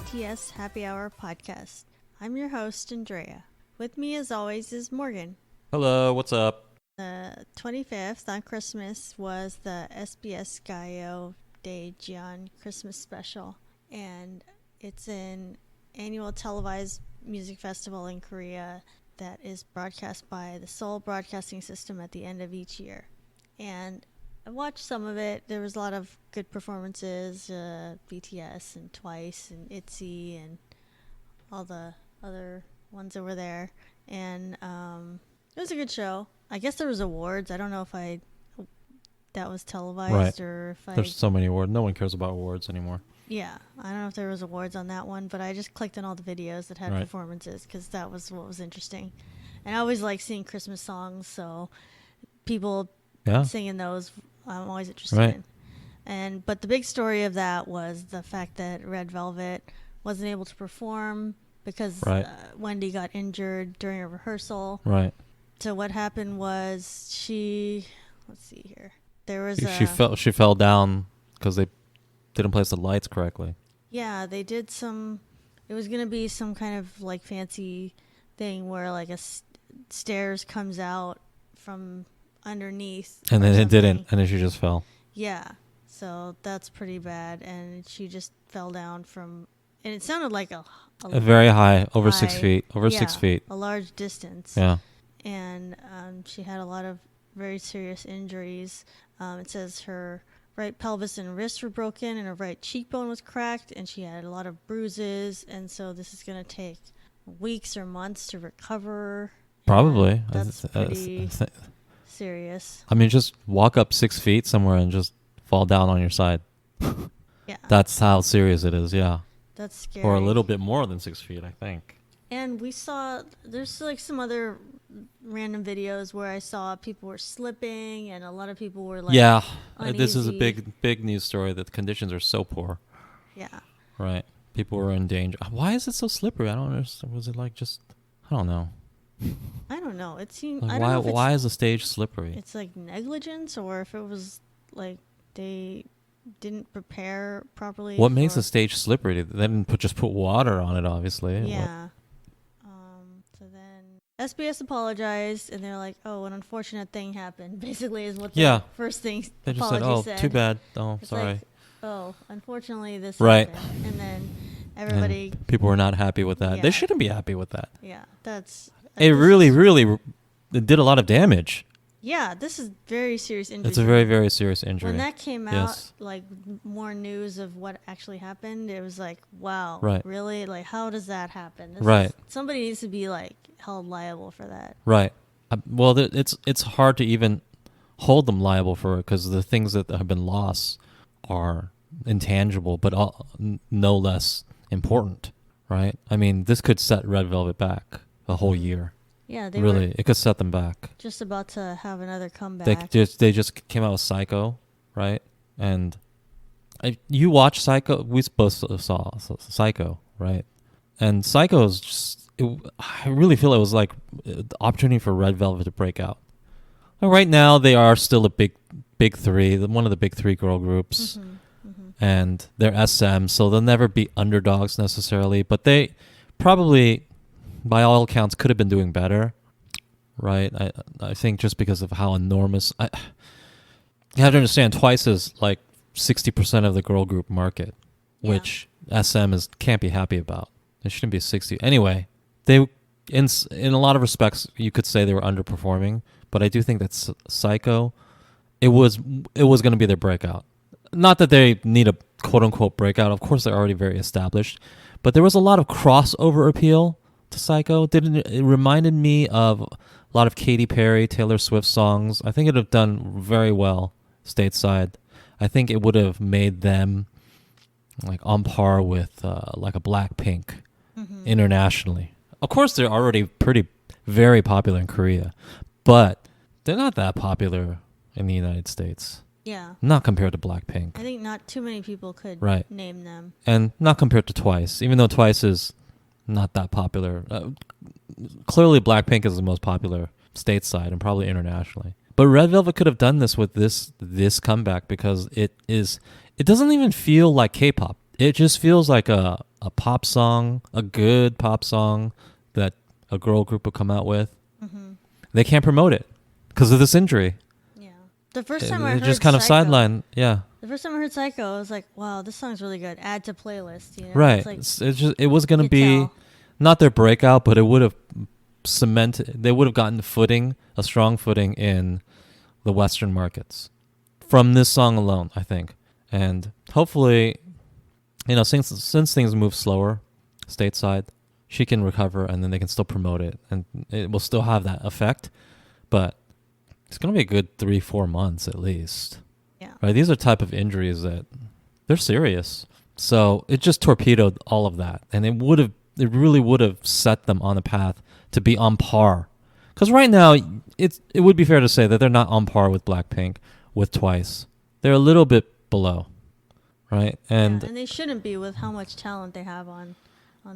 BTS Happy Hour podcast. I'm your host, Andrea. With me, as always, is Morgan. Hello, what's up? The 25th on Christmas was the SBS Gayo Daejeon Christmas special, and it's an annual televised music festival in Korea that is broadcast by the Seoul Broadcasting System at the end of each year. And I watched some of it. There was a lot of good performances, BTS and Twice and ITZY and all the other ones that were there. And it was a good show. I guess there was awards. I don't know if that was televised or if There's so many awards. No one cares about awards anymore. Yeah, I don't know if there was awards on that one, but I just clicked on all the videos that had performances because that was what was interesting. And I always like seeing Christmas songs, so people singing those I'm always interested in. But the big story of that was the fact that Red Velvet wasn't able to perform because Wendy got injured during a rehearsal. Right. So what happened was let's see here. She fell down because they didn't place the lights correctly. Yeah, they did it was going to be some kind of like fancy thing where like stairs comes out from underneath. And then it didn't, and then she just fell. Yeah, so that's pretty bad. And she just fell down and it sounded like a very high, over 6 feet, 6 feet. A large distance. Yeah. And she had a lot of very serious injuries. It says her right pelvis and wrist were broken and her right cheekbone was cracked and she had a lot of bruises, and so this is going to take weeks or months to recover. Probably. That's pretty serious. I mean, just walk up 6 feet somewhere and just fall down on your side. Yeah. That's how serious it is, yeah. That's scary. Or a little bit more than 6 feet, I think. And there's like some other random videos where I saw people were slipping and a lot of people were like uneasy. This is a big news story that the conditions are so poor. Yeah. Right. People were in danger. Why is it so slippery? I don't understand. Was it like just, I don't know. I don't know. It seemed, like I don't know if why is the stage slippery? It's like negligence, or if it was like they didn't prepare properly. What makes the stage slippery? They didn't just put water on it, obviously. Yeah. So then SBS apologized, and they're like, "Oh, an unfortunate thing happened." Basically, is what the first thing they just said. Oh, too bad. Oh, it's sorry. Like, oh, unfortunately, this happened. And then everybody. And people were not happy with that. Yeah. They shouldn't be happy with that. Yeah, it really did a lot of damage. Yeah, this is very serious injury. It's a very, very serious injury. When that came out, like more news of what actually happened, it was like, wow, really? Like, how does that happen? Somebody needs to be like held liable for that. Right. Well, it's hard to even hold them liable for it because the things that have been lost are intangible, but no less important, right? I mean, this could set Red Velvet back a whole year. Yeah, it could set them back. Just about to have another comeback. They just came out with Psycho, right? And you watch Psycho. We both saw Psycho, right? And Psycho is just. I really feel it was like the opportunity for Red Velvet to break out. Right now, they are still a big three, one of the big three girl groups, and they're SM, so they'll never be underdogs necessarily. But they probably, by all accounts, could have been doing better, right? I think just because of how enormous. You have to understand, Twice is like 60% of the girl group market, which SM can't be happy about. It shouldn't be 60. Anyway, they in a lot of respects you could say they were underperforming, but I do think that Psycho, it was going to be their breakout. Not that they need a quote unquote breakout. Of course, they're already very established, but there was a lot of crossover appeal to Psycho. It reminded me of a lot of Katy Perry, Taylor Swift songs. I think it would have done very well stateside. I think it would have made them like on par with like a Blackpink internationally. Of course, they're already very popular in Korea, but they're not that popular in the United States. Yeah. Not compared to Blackpink. I think not too many people could name them. And not compared to Twice, even though Twice is not that popular. Clearly, Blackpink is the most popular stateside and probably internationally. But Red Velvet could have done this with this comeback because it doesn't even feel like K-pop. It just feels like a a pop song, a good pop song that a girl group will come out with, they can't promote it because of this injury. Yeah. The first time I They heard just kind of Psycho, sideline. Yeah. The first time I heard Psycho, I was like, wow, this song's really good. Add to playlist. You know? Right. It's like, It's just, it was going to you could be tell. not their breakout, but it would have cemented, they would have gotten a strong footing in the Western markets from this song alone, I think. And hopefully, you know, since things move slower stateside, she can recover and then they can still promote it and it will still have that effect. But it's going to be a good 3-4 months at least. Yeah. Right? These are type of injuries that they're serious. So it just torpedoed all of that. And it really would have set them on a path to be on par. Because right now, it would be fair to say that they're not on par with Blackpink, with Twice. They're a little bit below, right? And they shouldn't be with how much talent they have on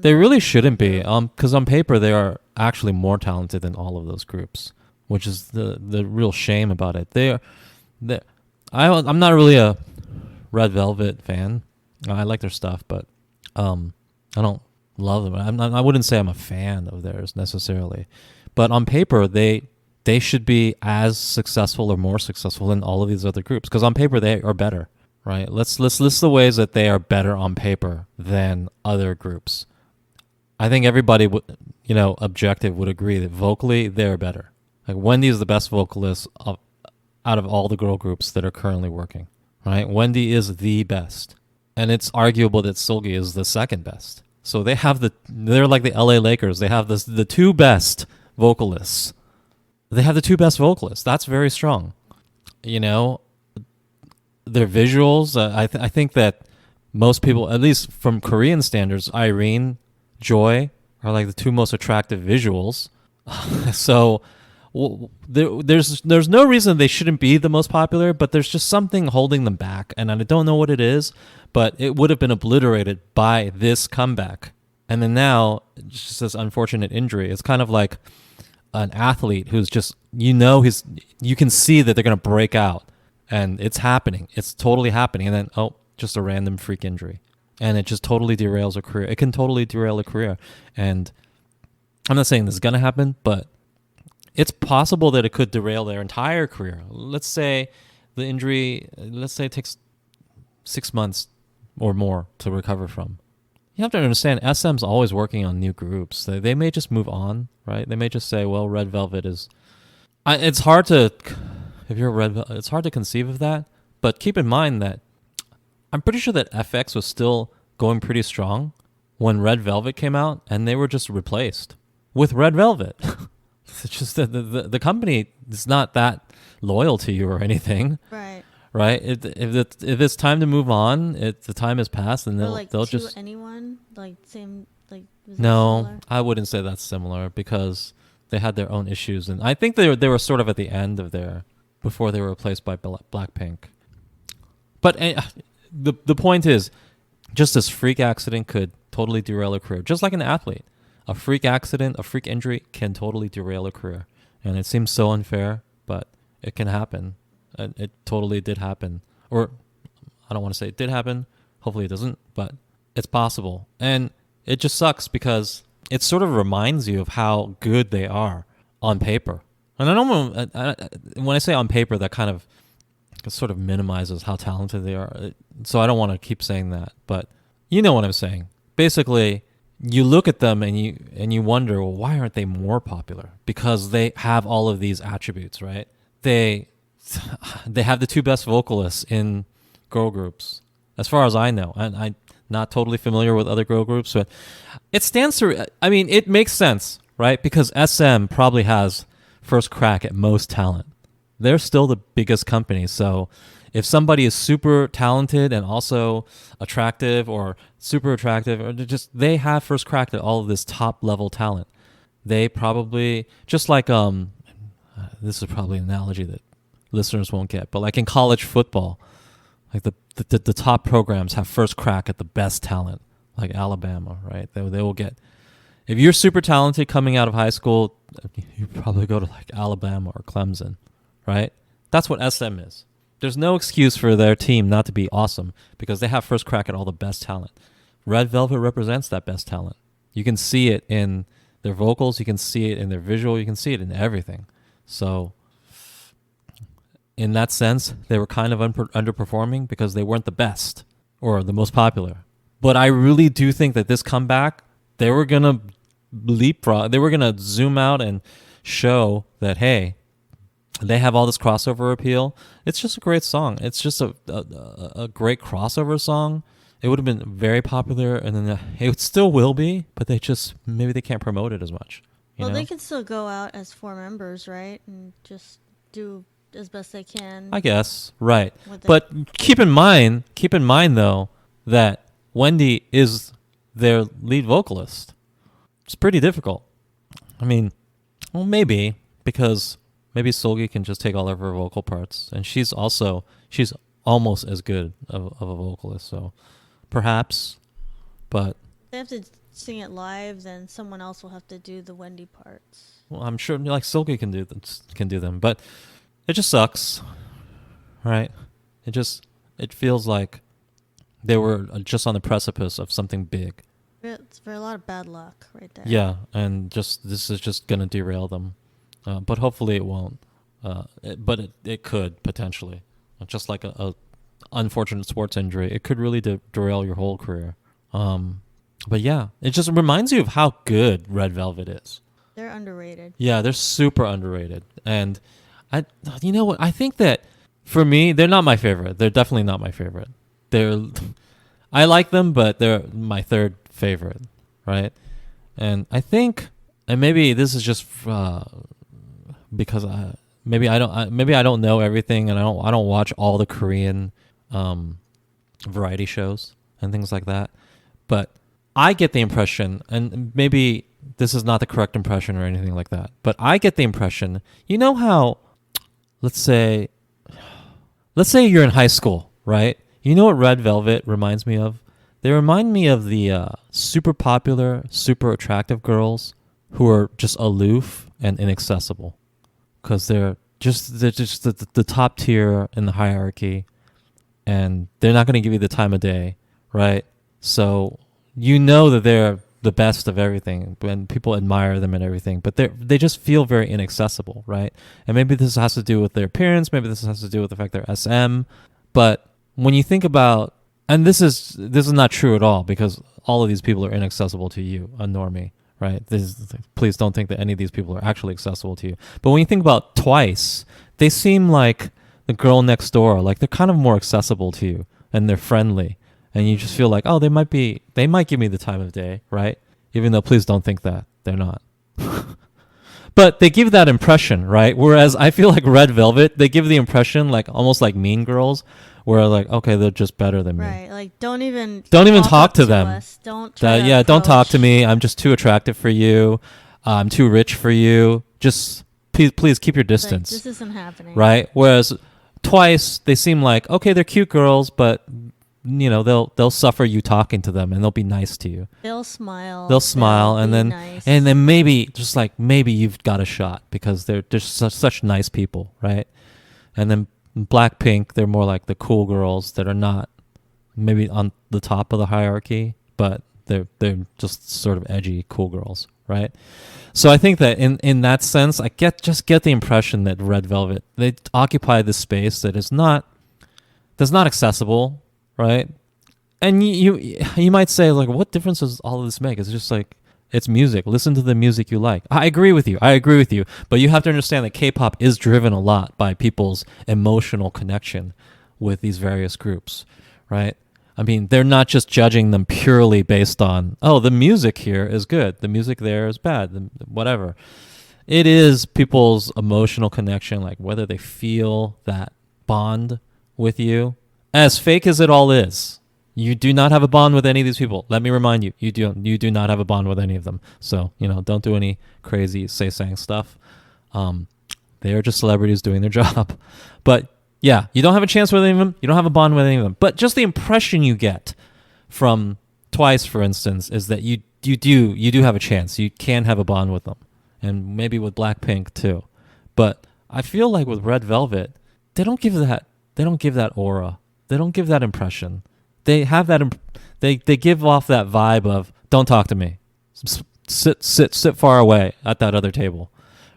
they really shouldn't be. Because on paper, they are actually more talented than all of those groups, which is the real shame about it. I'm not really a Red Velvet fan. I like their stuff, but I don't love them. I wouldn't say I'm a fan of theirs necessarily. But on paper, they should be as successful or more successful than all of these other groups. Because on paper, they are better, right? Let's list the ways that they are better on paper than other groups. I think everybody objective would agree that vocally they're better. Like Wendy is the best vocalist out of all the girl groups that are currently working, right? Wendy is the best, and it's arguable that Seulgi is the second best. So they're like the LA Lakers. They have the two best vocalists. They have the two best vocalists. That's very strong. You know, their visuals. I think that most people, at least from Korean standards, Irene, Joy are like the two most attractive visuals. So there's no reason they shouldn't be the most popular, but there's just something holding them back, and I don't know what it is, but it would have been obliterated by this comeback. And then now, just this unfortunate injury. It's kind of like an athlete who's just, you can see that they're going to break out, and it's happening. It's totally happening. And then, just a random freak injury. And it just totally derails a career. It can totally derail a career. And I'm not saying this is going to happen, but it's possible that it could derail their entire career. Let's say the injury, it takes 6 months or more to recover from. You have to understand, SM's always working on new groups. They may just move on, right? They may just say, well, Red Velvet is... It's hard to... If you're a Red Velvet, it's hard to conceive of that. But keep in mind that I'm pretty sure that FX was still going pretty strong when Red Velvet came out, and they were just replaced with Red Velvet. It's just that the company is not that loyal to you or anything. Right. Right? If it's time to move on, the time has passed, and they'll just... anyone? Like, same... Like, no, similar? I wouldn't say that's similar because they had their own issues. And I think they were sort of at the end of before they were replaced by Blackpink. But the point is, just this freak accident could totally derail a career. Just like an athlete. A freak accident, a freak injury can totally derail a career. And it seems so unfair, but it can happen. It totally did happen. Or, I don't want to say it did happen. Hopefully it doesn't, but it's possible. And it just sucks because it sort of reminds you of how good they are on paper. And I don't want when I say on paper, that kind of sort of minimizes how talented they are. So I don't want to keep saying that, but you know what I'm saying. Basically, you look at them and you wonder, well, why aren't they more popular? Because they have all of these attributes, right? They have the two best vocalists in girl groups, as far as I know. And I'm not totally familiar with other girl groups, but it stands to, I mean, it makes sense, right? Because SM probably has first crack at most talent. They're still the biggest company. So if somebody is super talented and also attractive or super attractive, or they have first crack at all of this top level talent. They probably, just like, this is probably an analogy that listeners won't get, but like in college football, like the top programs have first crack at the best talent, like Alabama, right? They will get, if you're super talented coming out of high school, you probably go to like Alabama or Clemson, right? That's what SM is. There's no excuse for their team not to be awesome because they have first crack at all the best talent. Red Velvet represents that best talent. You can see it in their vocals, you can see it in their visual, you can see it in everything. So in that sense, they were kind of underperforming because they weren't the best or the most popular. But I really do think that this comeback, they were going to leapfrog, they were going to zoom out and show that, hey, they have all this crossover appeal. It's just a great song. It's just a great crossover song. It would have been very popular, and then it still will be, but maybe they can't promote it as much. You know? They can still go out as 4 members, right? And just do as best they can. I guess, right. But keep in mind though, that Wendy is their lead vocalist. It's pretty difficult. I mean, well, maybe, because maybe Seulgi can just take all of her vocal parts, and she's almost as good of a vocalist, so perhaps, but they have to sing it live, then someone else will have to do the Wendy parts. Well, I'm sure like Seulgi can do them, but it just sucks, right? It feels like they were just on the precipice of something big. It's for a lot of bad luck right there. Yeah, and this is just gonna derail them, but hopefully it won't. But it could potentially, just like a unfortunate sports injury, it could really derail your whole career. But yeah, it just reminds you of how good Red Velvet is. They're underrated. Yeah, they're super underrated. And you know what? I think that for me, they're not my favorite. They're definitely not my favorite. I like them, but they're my third favorite, right? And I think, and maybe this is just because maybe I don't know everything, and I don't watch all the Korean variety shows and things like that, but I get the impression, and maybe this is not the correct impression or anything like that, but I get the impression, you know how, let's say you're in high school, right? You know what Red Velvet reminds me of? They remind me of the super popular, super attractive girls who are just aloof and inaccessible, because they're just the top tier in the hierarchy, and they're not going to give you the time of day, right? So you know that they're the best of everything, and people admire them and everything, but they just feel very inaccessible, right? And maybe this has to do with their appearance, maybe this has to do with the fact they're SM, but when you think about, and this is not true at all, because all of these people are inaccessible to you, a normie, right? Please don't think that any of these people are actually accessible to you. But when you think about Twice, they seem like the girl next door, like they're kind of more accessible to you, and they're friendly, and you just feel like, oh, they might give me the time of day, right? Even though, please don't think that they're not. But they give that impression, right? Whereas I feel like Red Velvet, they give the impression like almost like Mean Girls, where like, okay, they're just better than me. Right, like don't even talk to them. Us. Don't talk to me. I'm just too attractive for you. I'm too rich for you. Just please keep your distance. Like, this isn't happening. Right? Whereas Twice, they seem like, okay, they're cute girls, but you know, they'll suffer you talking to them, and they'll be nice to you. They'll smile, and then nice. And then maybe you've got a shot, because they're just such nice people, right? And then Blackpink, they're more like the cool girls that are not maybe on the top of the hierarchy, but they're just sort of edgy cool girls, right? So I think that in that sense, I get the impression that Red Velvet, they occupy this space that's not accessible, right? And you might say, like, what difference does all of this make? It's just like, it's music. Listen to the music you like. I agree with you. But you have to understand that K-pop is driven a lot by people's emotional connection with these various groups, right? I mean, they're not just judging them purely based on, oh, the music here is good, the music there is bad, whatever. It is people's emotional connection, like whether they feel that bond with you. As fake as it all is, you do not have a bond with any of these people. Let me remind you, you do not have a bond with any of them. So, don't do any crazy say-sang stuff. They are just celebrities doing their job. But yeah, you don't have a chance with any of them. You don't have a bond with any of them. But just the impression you get from Twice, for instance, is that you do have a chance. You can have a bond with them, and maybe with Blackpink too. But I feel like with Red Velvet, they don't give that aura. They don't give that impression. they have that. They give off that vibe of don't talk to me, sit far away at that other table,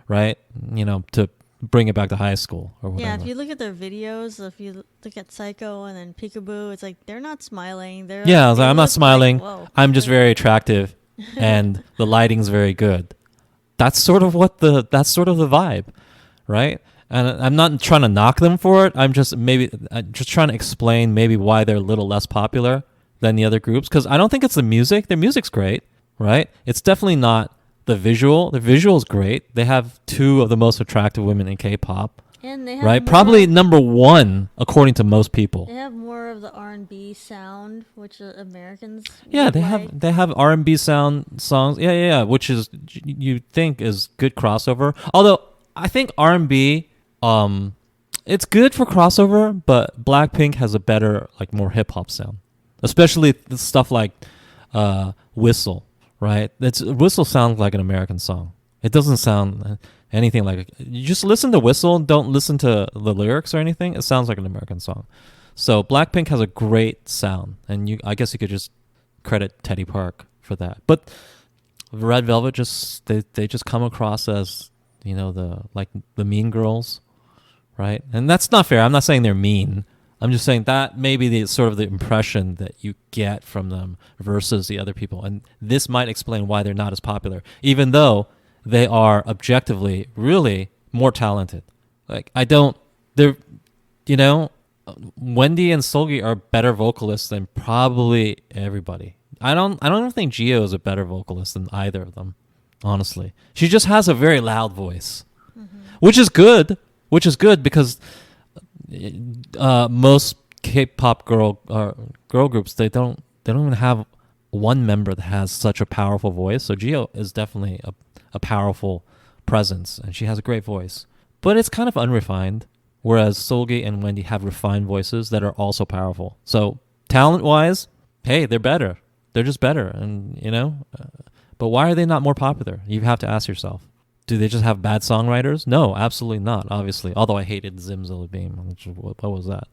right? You know, to bring it back to high school or whatever. Yeah, if you look at their videos, if you look at Psycho and then Peekaboo, it's like they're not smiling. They're Yeah, I was they like, I'm not look smiling. Like, whoa. I'm just very attractive, and the lighting's very good. That's sort of the vibe, right? And I'm not trying to knock them for it. I'm just trying to explain maybe why they're a little less popular than the other groups, because I don't think it's the music. Their music's great, right? It's definitely not the visual. The visual's great. They have two of the most attractive women in K-pop, and they have right? Probably number one according to most people. They have more of the R&B sound, which Americans they have R&B sound songs. Yeah, which is you think is good crossover. Although I think R&B it's good for crossover, but Blackpink has a better, like, more hip hop sound, especially the stuff like Whistle, right? Whistle sounds like an American song. It doesn't sound anything like you just listen to Whistle, don't listen to the lyrics or anything. It sounds like an American song. So Blackpink has a great sound, and I guess you could just credit Teddy Park for that. But Red Velvet they just come across as, you know, the mean girls, right? And that's not fair. I'm not saying they're mean. I'm just saying that maybe the sort of the impression that you get from them versus the other people. And this might explain why they're not as popular, even though they are objectively really more talented. Like, you know, Wendy and Seulgi are better vocalists than probably everybody. I don't think Geo is a better vocalist than either of them, honestly. She just has a very loud voice, which is good because most K-pop girl groups, they don't even have one member that has such a powerful voice. So Geo is definitely a powerful presence, and she has a great voice, but it's kind of unrefined. Whereas Seulgi and Wendy have refined voices that are also powerful. So talent-wise, hey, they're better. They're just better, and you know. But why are they not more popular? You have to ask yourself. Do they just have bad songwriters? No, absolutely not, obviously. Although I hated Zimzalabeam. What was that?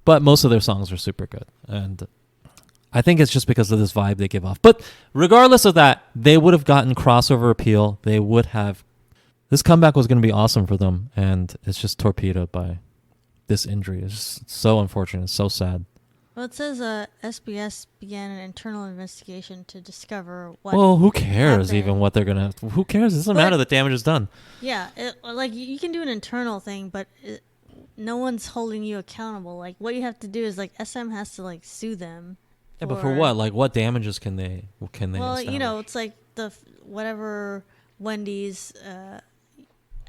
But most of their songs are super good. And I think it's just because of this vibe they give off. But regardless of that, they would have gotten crossover appeal. They would have... This comeback was going to be awesome for them. And it's just torpedoed by this injury. It's just so unfortunate. It's so sad. Well, it says SBS began an internal investigation to discover what. Well, who cares happened. even what they're gonna? Who cares? It doesn't matter. The damage is done. Yeah, like you can do an internal thing, but no one's holding you accountable. Like what you have to do is like SM has to like sue them. Yeah, but for what? Like what damages can they? Well, establish? You know, it's like whatever Wendy's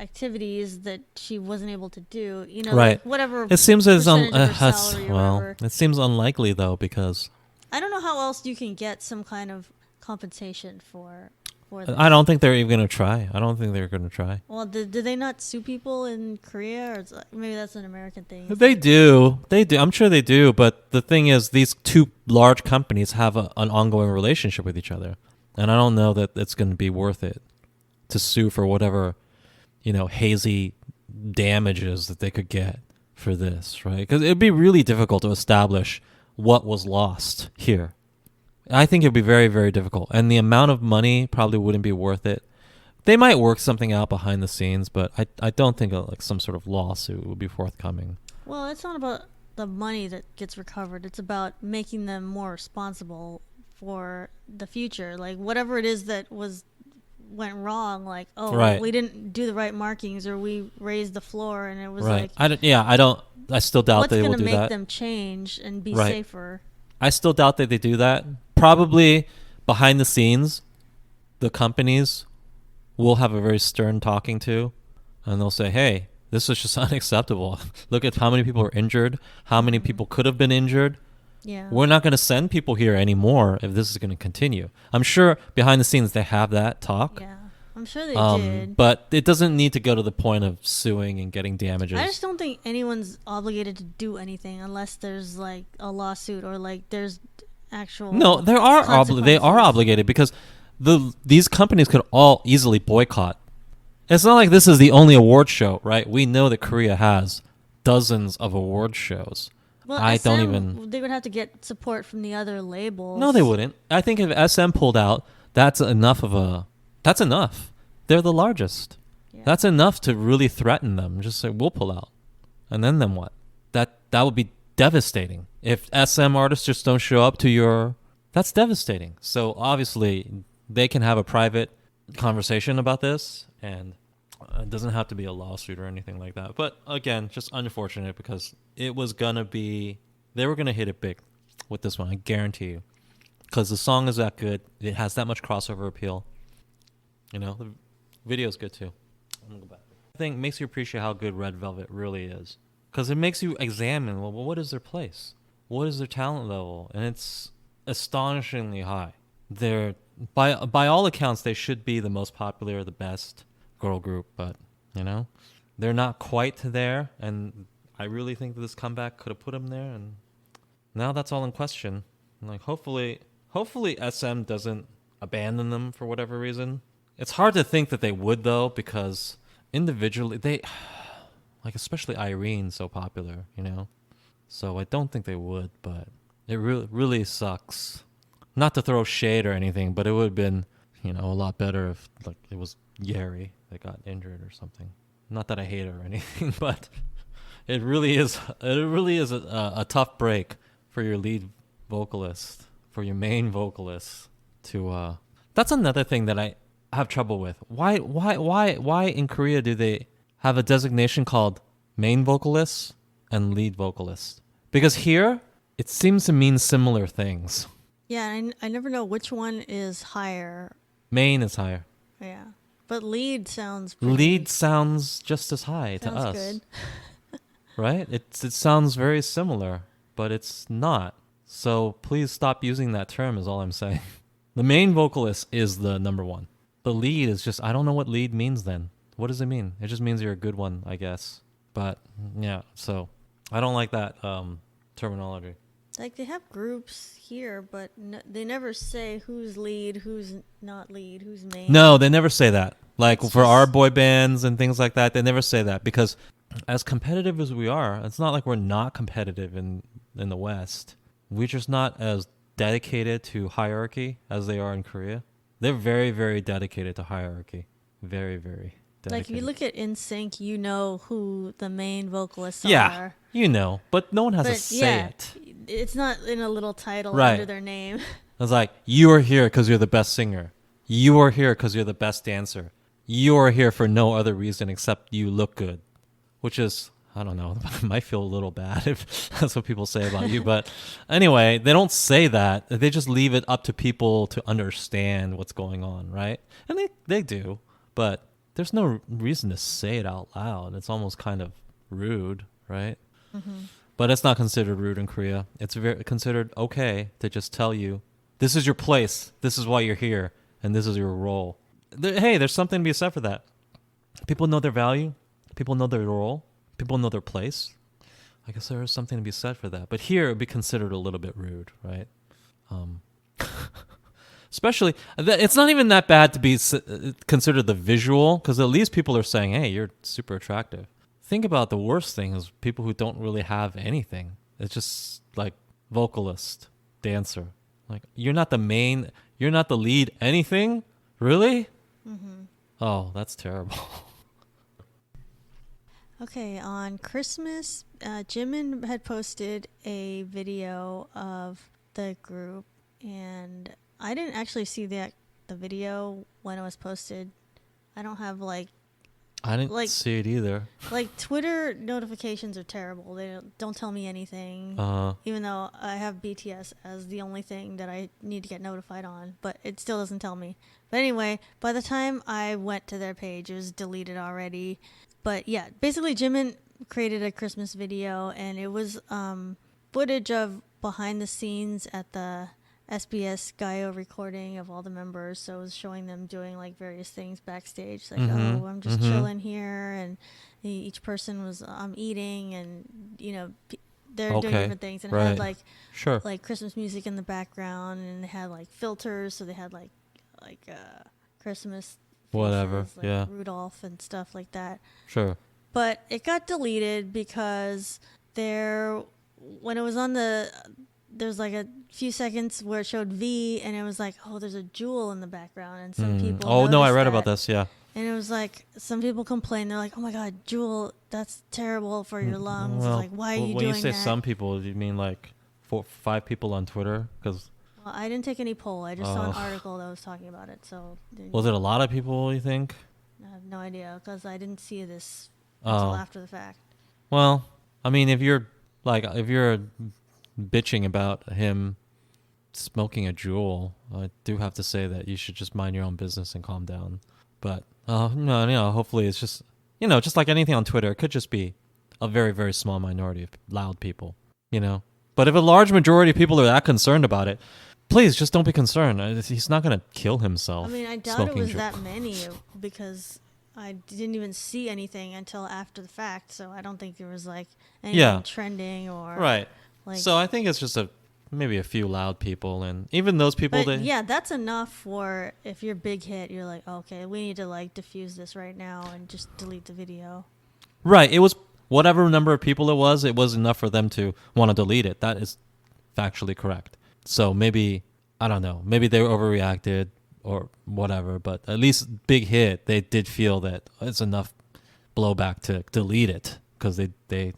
activities that she wasn't able to do, you know, right? Like whatever. It seems as it seems unlikely though, because I don't know how else you can get some kind of compensation for this. I don't think they're even gonna try. I don't think they're gonna try. Well, do they not sue people in Korea, or maybe that's an American thing? They do. I'm sure they do. But the thing is, these two large companies have an ongoing relationship with each other, and I don't know that it's going to be worth it to sue for whatever, you know, hazy damages that they could get for this, right? Because it'd be really difficult to establish what was lost here. I think it'd be very, very difficult. And the amount of money probably wouldn't be worth it. They might work something out behind the scenes, but I don't think like some sort of lawsuit would be forthcoming. Well, it's not about the money that gets recovered. It's about making them more responsible for the future. Like whatever it is that went wrong, like we didn't do the right markings, or we raised the floor, and it was right. like I still doubt they will do that. What's going to make them change and be safer? I still doubt that they do that. Probably behind the scenes, the companies will have a very stern talking to, and they'll say, hey, this is just unacceptable. Look at how many people are injured, how many people could have been injured. Yeah. We're not going to send people here anymore if this is going to continue. I'm sure behind the scenes they have that talk. Yeah, I'm sure they did. But it doesn't need to go to the point of suing and getting damages. I just don't think anyone's obligated to do anything unless there's like a lawsuit or like there's actual. No, they are obligated because these companies could all easily boycott. It's not like this is the only award show, right? We know that Korea has dozens of award shows. Well, I don't SM, even. they would have to get support from the other labels. No, they wouldn't. I think if SM pulled out, that's enough of a. That's enough. They're the largest. Yeah. That's enough to really threaten them. Just say we'll pull out, and then what? That would be devastating. If SM artists just don't show up to your, that's devastating. So obviously they can have a private conversation about this, and it doesn't have to be a lawsuit or anything like that. But again, just unfortunate because it was gonna be, they were gonna hit it big with this one. I guarantee you, because the song is that good. It has that much crossover appeal. You know, the video's good too. I'm gonna go back. I think it makes you appreciate how good Red Velvet really is. Because it makes you examine, well, what is their place? What is their talent level? And it's astonishingly high. They're, by all accounts, they should be the most popular, the best girl group. But, you know, they're not quite there. And I really think that this comeback could have put them there. And now that's all in question. Like, hopefully SM doesn't abandon them for whatever reason. It's hard to think that they would, though, because individually, they... Like, especially Irene's so popular, you know? So I don't think they would, but it really sucks. Not to throw shade or anything, but it would have been, you know, a lot better if, like, it was Yeri that got injured or something. Not that I hate her or anything, but it really is a tough break for your lead vocalist, for your main vocalist to, that's another thing that I have trouble with. Why in Korea do they have a designation called main vocalist and lead vocalist? Because here, it seems to mean similar things. Yeah, I never know which one is higher. Main is higher. Yeah. But lead sounds Lead sounds just as high to us. Good. Right? It sounds very similar, but it's not. So please stop using that term is all I'm saying. The main vocalist is the number one. The lead is just, I don't know what lead means then. What does it mean? It just means you're a good one, I guess. But, yeah, so I don't like that terminology. Like, they have groups here, but they never say who's lead, who's not lead, who's main. No, they never say that. Like, for our boy bands and things like that, they never say that. Because as competitive as we are, it's not like we're not competitive in the West. We're just not as dedicated to hierarchy as they are in Korea. They're very, very dedicated to hierarchy. Very, very dedicated. Like, if you look at NSYNC, you know who the main vocalists are. Yeah, you know, but no one has to say it. It's not in a little title right. under their name. It's like, you are here because you're the best singer. You are here because you're the best dancer. You are here for no other reason except you look good. Which is, I don't know, it might feel a little bad if that's what people say about you. But anyway, they don't say that. They just leave it up to people to understand what's going on, right? And they do. But there's no reason to say it out loud. It's almost kind of rude, right? Mm-hmm. But it's not considered rude in Korea. It's considered okay to just tell you, this is your place, this is why you're here, and this is your role. Hey, there's something to be said for that. People know their value. People know their role. People know their place. I guess there is something to be said for that. But here, it would be considered a little bit rude, right? Especially, it's not even that bad to be considered the visual, because at least people are saying, hey, you're super attractive. Think about the worst thing is people who don't really have anything. It's just like vocalist, dancer. Like, you're not the main, you're not the lead anything? Really? Mm-hmm. Oh, that's terrible. Okay, on Christmas, Jimin had posted a video of the group, and I didn't actually see the video when it was posted. I don't have I didn't see it either. Like, Twitter notifications are terrible. They don't tell me anything. Even though I have BTS as the only thing that I need to get notified on, but it still doesn't tell me. But anyway, by the time I went to their page, it was deleted already. But yeah, basically Jimin created a Christmas video, and it was footage of behind the scenes at the SBS Gayo recording of all the members. So it was showing them doing like various things backstage, like, oh, I'm just chilling here, and each person was eating, and you know, they're doing different things, and it had like Christmas music in the background, and they had like filters, so they had like Christmas whatever faces, like Rudolph and stuff like that. Sure. But it got deleted because there when it was on there's like a few seconds where it showed V, and it was like, oh, there's a Juul in the background, and some people. Oh no, I read that. about this. Yeah. And it was like some people complain. They're like, "Oh my God, Juul, that's terrible for your lungs." Well, it's like, why are you doing that? When you say some people, do you mean like 5 people on Twitter? Because I didn't take any poll. I just saw an article that was talking about it. So was it a lot of people? You think? I have no idea because I didn't see this until after the fact. Well, I mean, if you're bitching about him smoking a Juul, I do have to say that you should just mind your own business and calm down. But no, hopefully it's just just like anything on Twitter, it could just be a very, very small minority of loud people, But if a large majority of people are that concerned about it, please just don't be concerned. He's not going to kill himself. I mean, I doubt it was that many because I didn't even see anything until after the fact. So I don't think there was like anything trending or right. Like, so I think it's just maybe a few loud people, and even those people. That's enough for if you're big hit. You're like, okay, we need to like diffuse this right now and just delete the video. Right. It was whatever number of people it was enough for them to want to delete it. That is factually correct. So maybe, I don't know, maybe they overreacted or whatever, but at least big hit, they did feel that it's enough blowback to delete it because their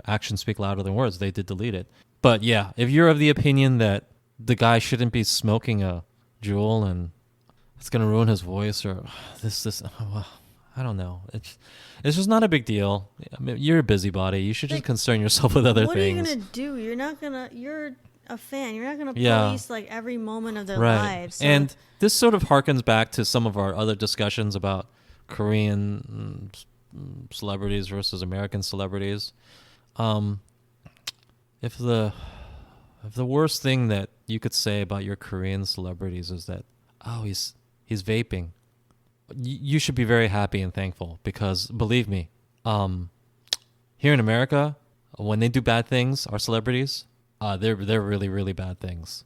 actions speak louder than words. They did delete it. But yeah, if you're of the opinion that the guy shouldn't be smoking a Juul and it's going to ruin his voice or well, I don't know. It's just not a big deal. I mean, you're a busybody. You should just concern yourself with other things. What are you going to do? You're a fan. You're not going to police like every moment of their lives. So. And this sort of harkens back to some of our other discussions about Korean celebrities versus American celebrities. If the worst thing that you could say about your Korean celebrities is that he's vaping, you should be very happy and thankful because believe me, here in America, when they do bad things, our celebrities, they're really, really bad things.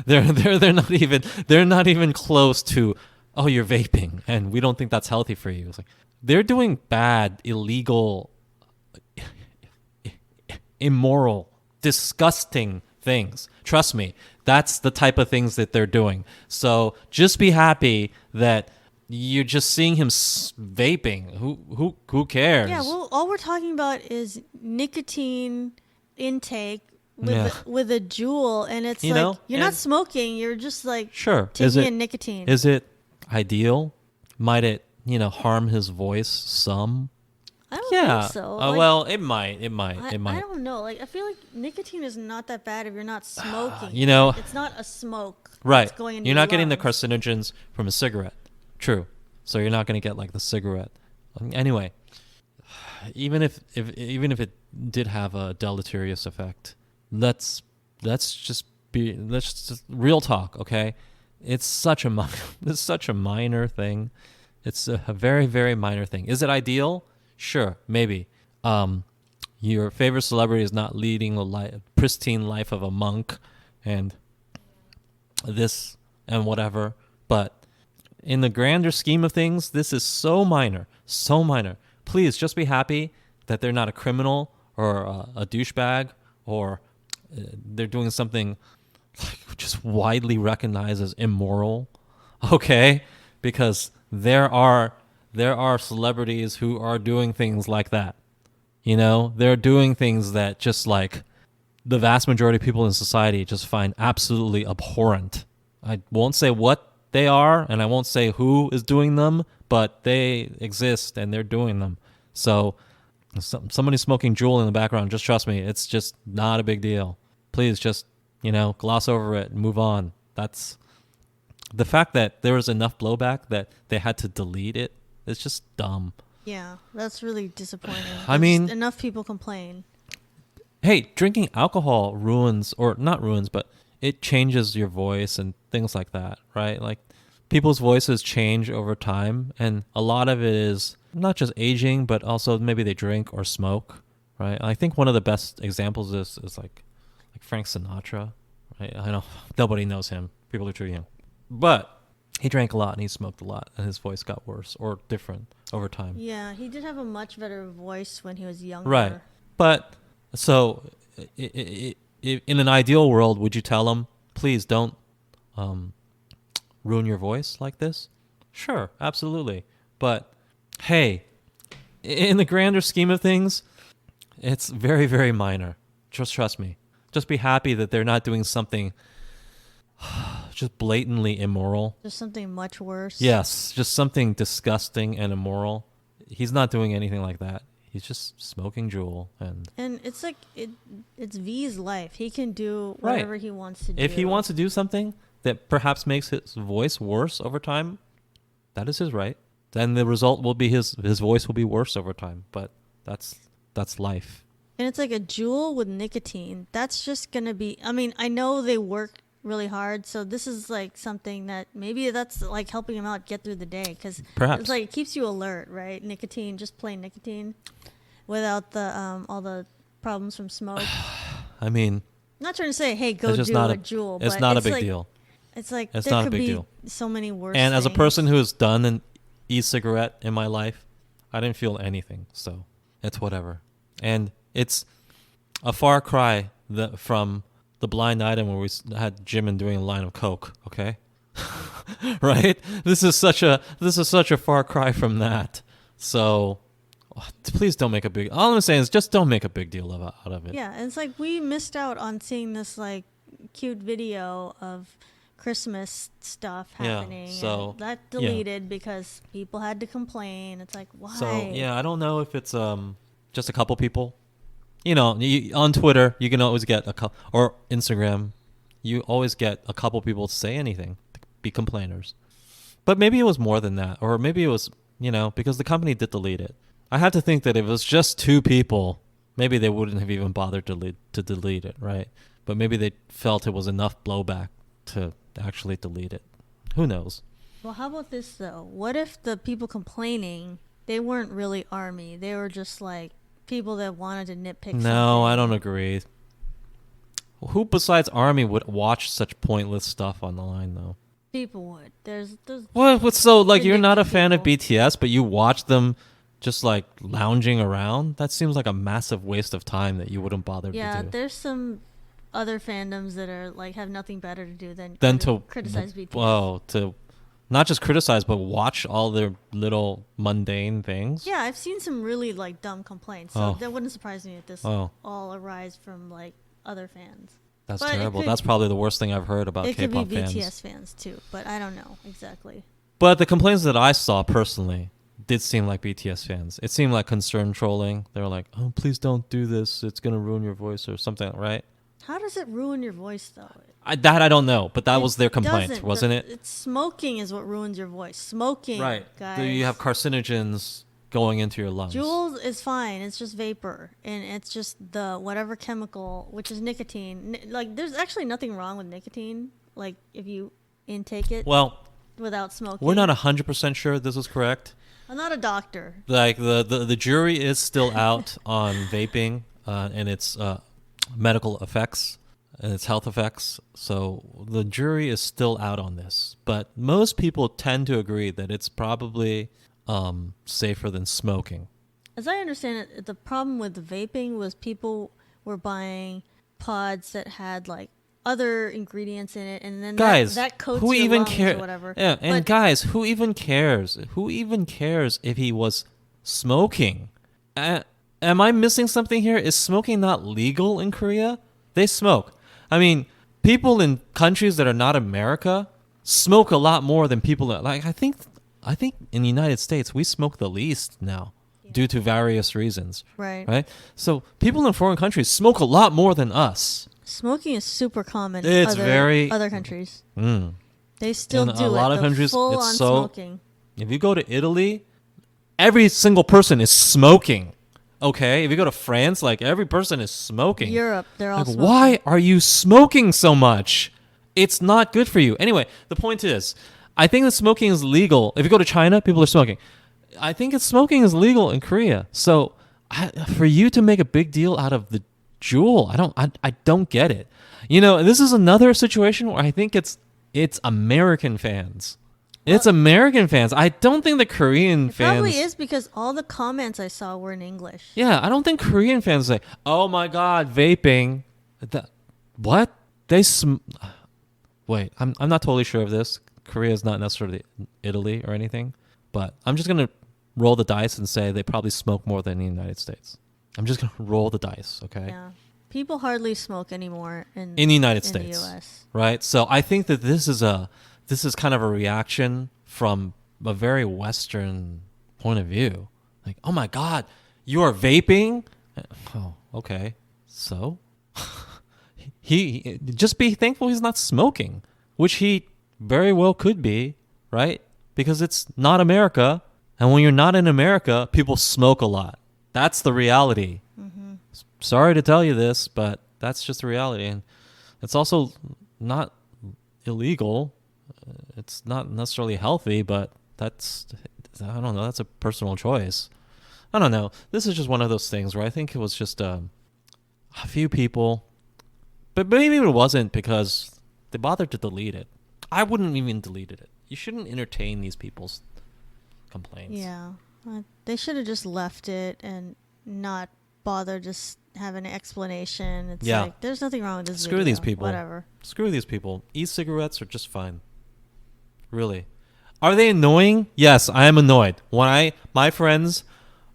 they're not even close to you're vaping and we don't think that's healthy for you. It's like they're doing bad, illegal, immoral, disgusting things. Trust me, that's the type of things that they're doing. So just be happy that you're just seeing him vaping. Who cares? Yeah, well, all we're talking about is nicotine intake with a Juul, and it's you're not smoking. You're just like taking in nicotine. Is it ideal? Might it harm his voice some? I don't think so. Well, it might. I don't know. Like, I feel like nicotine is not that bad if you're not smoking. It's not a smoke. Right. That's going into you're not your getting the lungs. carcinogens from a cigarette. True. So you're not going to get like the cigarette. Anyway, even if it did have a deleterious effect, let's just real talk, okay? It's such a minor thing. It's a very, very minor thing. Is it ideal? Sure, maybe. Your favorite celebrity is not leading a pristine life of a monk and this and whatever. But in the grander scheme of things, this is so minor. Please just be happy that they're not a criminal or a douchebag or they're doing something like just widely recognized as immoral. Okay? Because there are celebrities who are doing things like that. They're doing things that just like the vast majority of people in society just find absolutely abhorrent. I won't say what they are, and I won't say who is doing them, but they exist and they're doing them. So somebody smoking Juul in the background, just trust me, it's just not a big deal. Please just, gloss over it and move on. That's the fact that there was enough blowback that they had to delete it. It's just dumb. Yeah, that's really disappointing. I mean, enough people complain. Hey, drinking alcohol not ruins, but it changes your voice and things like that, right? Like people's voices change over time, and a lot of it is not just aging, but also maybe they drink or smoke, right? I think one of the best examples of this is like Frank Sinatra, right? I know nobody knows him. People are too young. But he drank a lot and he smoked a lot and his voice got worse or different over time. Yeah, he did have a much better voice when he was younger. Right. But So, in an ideal world, would you tell him, please don't ruin your voice like this? Sure, absolutely. But hey, in the grander scheme of things, it's very, very minor. Just trust me. Just be happy that they're not doing something just blatantly immoral. Just something much worse. Yes, just something disgusting and immoral. He's not doing anything like that. He's just smoking Juul, and it's like it's V's life. He can do whatever he wants to do. If he wants to do something that perhaps makes his voice worse over time, that is his right. Then the result will be his voice will be worse over time. But that's life. And it's like a Juul with nicotine. That's just gonna be. I mean, I know they work really hard, so this is like something that maybe that's like helping him out get through the day, because it's like it keeps you alert, right? Nicotine, just plain nicotine, without the all the problems from smoke. I mean, I'm not trying to say, hey, go do a Juul, but it's not a big deal. It's like it's there not could a big be deal. So many worse and things. As a person who has done an e-cigarette in my life, I didn't feel anything, so it's whatever. And it's a far cry from the blind item where we had Jimin doing a line of coke. Okay, right? This is such a far cry from that. So please don't make a big. All I'm saying is just don't make a big deal out of it. Yeah, and it's like we missed out on seeing this like cute video of Christmas stuff happening. Yeah, so that deleted because people had to complain. It's like, why? So yeah, I don't know if it's just a couple people. You know, on Twitter, you can always get or Instagram, you always get a couple people to say anything, to be complainers. But maybe it was more than that, or maybe it was, because the company did delete it. I have to think that if it was just two people, maybe they wouldn't have even bothered to delete it, right? But maybe they felt it was enough blowback to actually delete it. Who knows? Well, how about this though? What if the people complaining, they weren't really ARMY? They were just like people that wanted to nitpick something. No, I don't agree. Who besides ARMY would watch such pointless stuff on the line, though? People would. There's what? So, like, you're not a fan of BTS, but you watch them just, like, lounging around? That seems like a massive waste of time that you wouldn't bother to do. Yeah, there's some other fandoms that are, like, have nothing better to do than to criticize BTS. Whoa, to not just criticize, but watch all their little mundane things. Yeah, I've seen some really like dumb complaints, so that wouldn't surprise me if this all arise from like other fans. That's terrible. That's probably the worst thing I've heard about K-pop fans. It could be BTS fans too, but I don't know exactly. But the complaints that I saw personally did seem like BTS fans. It seemed like concern trolling. They were like, "Oh, please don't do this. It's gonna ruin your voice," or something, right? How does it ruin your voice though? I don't know, but that was their complaint, wasn't it? It's smoking is what ruins your voice. Smoking, right? Guys. You have carcinogens going into your lungs. Juul is fine. It's just vapor, and it's just the whatever chemical, which is nicotine. Like, there's actually nothing wrong with nicotine. Like, if you intake it, without smoking. We're not 100% sure this is correct. I'm not a doctor. Like the jury is still out on vaping and its medical effects and its health effects. So the jury is still out on this. But most people tend to agree that it's probably safer than smoking. As I understand it, the problem with the vaping was people were buying pods that had like other ingredients in it, and then that coats your lungs or whatever. Yeah, and guys, who even cares? Who even cares if he was smoking? Am I missing something here? Is smoking not legal in Korea? They smoke. I mean, people in countries that are not America smoke a lot more than people that, like, I think in the United States we smoke the least now due to various reasons. Right? So people in foreign countries smoke a lot more than us. Smoking is super common in other countries. They still do it. In a lot of countries, it's smoking. If you go to Italy, every single person is smoking. Okay, if you go to France, like every person is smoking. Europe, they're all smoking. Why are you smoking so much? It's not good for you. Anyway, the point is, I think that smoking is legal. If you go to China, people are smoking. I think smoking is legal in Korea. So for you to make a big deal out of the Juul, I don't get it. You know, this is another situation where I think it's American fans It's American fans. I don't think the Korean It fans. probably is because all the comments I saw were in English. Yeah, I don't think Korean fans say, "Oh my God, vaping." What they? Wait, I'm not totally sure of this. Korea is not necessarily Italy or anything, but I'm just gonna roll the dice and say they probably smoke more than the United States. I'm just gonna roll the dice, okay? Yeah. People hardly smoke anymore in the United in States, the US. right? So I think that this is kind of a reaction from a very Western point of view. Like, oh my God, you are vaping? Oh, okay. So he just be thankful he's not smoking, which he very well could be, right? Because it's not America, and when you're not in America, people smoke a lot. That's the reality. Mm-hmm. Sorry to tell you this, but that's just the reality. And it's also not illegal. It's not necessarily healthy, but that's, I don't know, that's a personal choice. I don't know. This is just one of those things where I think it was just a few people, but maybe it wasn't because they bothered to delete it. I wouldn't even deleted it. You shouldn't entertain these people's complaints. Yeah. They should have just left it and not bother just have an explanation. It's like, there's nothing wrong with this Screw video. these people. Whatever. Screw these people. E-cigarettes are just fine. Really. Are they annoying? Yes, I am annoyed. When my friends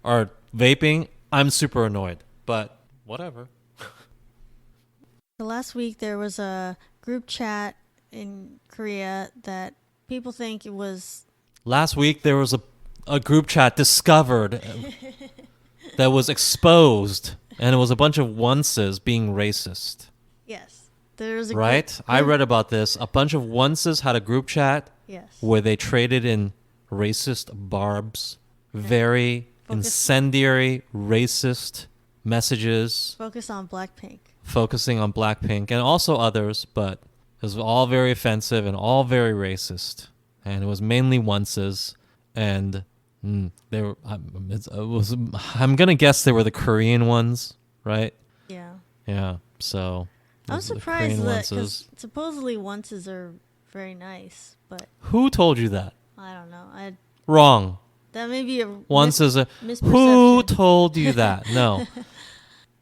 are vaping, I'm super annoyed. But whatever. So last week there was a group chat in Korea that people think it was... Last week there was a group chat discovered that was exposed, and it was a bunch of onces being racist. Yes. There was a right? I read about this. A bunch of onces had a group chat where they traded in racist barbs, very incendiary, racist messages. Focusing on Blackpink and also others, but it was all very offensive and all very racist. And it was mainly onces, and they were. I'm gonna guess they were the Korean ones, right? Yeah. Yeah. So I'm surprised that because supposedly onces are very nice, but who told you that? I don't know. Wrong. That may be a misperception. Who told you that? No.